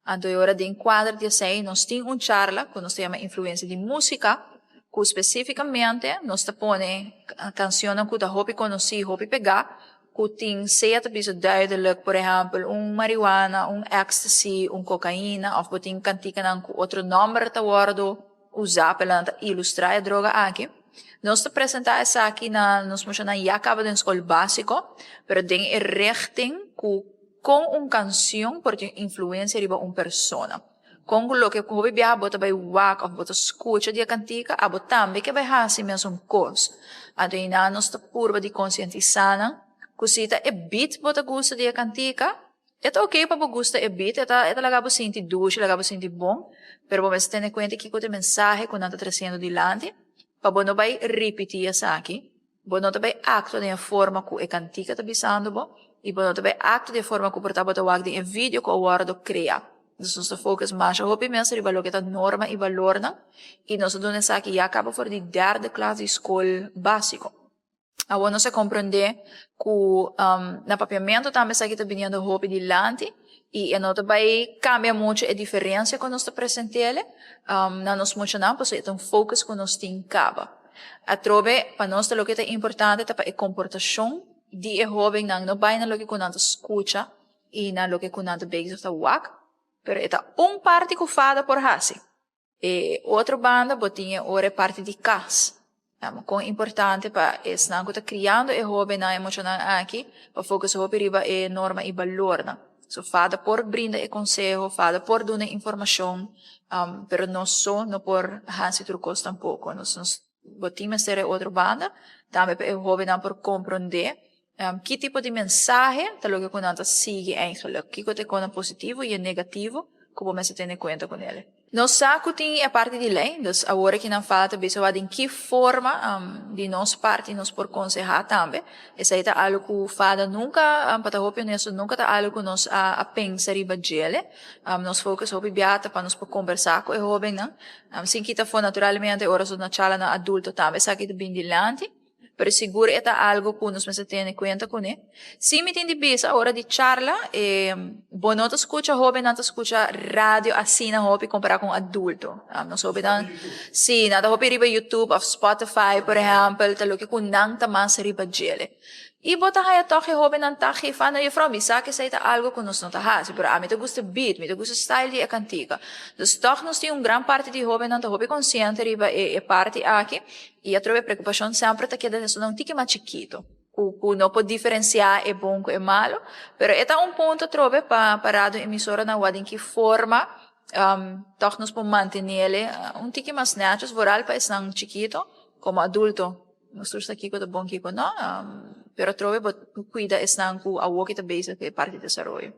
Anto ora de enquadra de sei, nós tem charla, que nós temos influência de música, que especificamente nós te põe a canção que da hopi conheci, hopi pegar, que tem certa bisa duidelijk, por exemplo, marihuana, ecstasy, cocaína, of boting cantica ng outro nome te worden usar para ilustrar a droga aqui. Nós te apresentar essa aqui na nós mostramos já acaba de escola básico, pero tem a richting com canção porque influência riba persona. Com o que o bebê bota vai wak of bota escuta de cantica, abo também que vai hasi mesmo coisa. Então ina nós te purba de conscientizar kusita e beat bota gusto de cantica. Ito okay pa po gusto e beat, ito lagabo sinti duche, lagabo sinti bom, pero vamos tener cuenta que kote mensaje kung nanta trazendo dilante, pa bono bay repetir sa aqui, bono to bay acto de forma ku e cantica tabisando bo, e bono to bay acto de forma ku portabo tawag de vídeo ko awardo crea. Dus nos focus mais op mensen die valor que norma e valor na, e nós doen essa aqui acaba for de derde classe de escola básico. Agora nós compreender que na papiamento também está aqui vindo roupa de lante e não vai cambia muito a diferença quando nós apresentamos na nós mencionamos porque é um foco que nós temos caba. A trove para nós o que é importante é a comportação de jovem não vai na lo que nós escuta e na lo que nós veis está wak, pero é parte que fada por hasi. E outra banda botinha ora parte de casa. Kung importante pa is na kita criando e jovem na emocional aqui, pa focus hope riba e norma e valor na. So fada por brinda e consejo, fada por dona informação, pero não só no por hansi trucos tampoco. Nós botimos ser outra banda, também pa e jovem na por compreender que tipo de mensagem talo que kunanta sigue eigenlijk, que kote kona positivo e negativo, como me se tem em conta com ele. Nós sabemos a parte de lei, dus agora que não fala também sobre em que forma de nossa parte nós por aconselhar também. Essa é algo que fada nunca, para o honesto nunca é algo que nós a pensar riba dele. Nós focus sobre biata para nós por conversar com o jovem, não? Sem que for naturalmente horas na chala na adulto também, sabe que bem dilante. Pero seguro é algo que nós me tem em conta com ele. Se me tem de bisa hora de charla, bom não escuta jovem, não escuta rádio assim na hobby comparar com adulto. Nós hobby não, sim, nada hobby riba YouTube ou Spotify, por exemplo, talo que com não tá mais riba dele. E bota aí toque jovem não tá aqui fana e from bisa que sei algo que nós não tá hasi, pero a mim te gusta beat, me te gusta style de cantiga. Dus toch nós tem grande parte de jovem não tá hobby consciente riba e parte aqui. E a trove preocupação sempre tá que isso não tique mais chiquito. O não pode diferenciar é bom e malo, pero é ponto trove para parado emissora na wad em que forma toch nós podemos manter ele tique mais natural, voral para esse não chiquito, como adulto. Nós estamos aqui com o bom kiko, não? Pero trove cuida esse não com a walk e a base que é parte de desarrollo.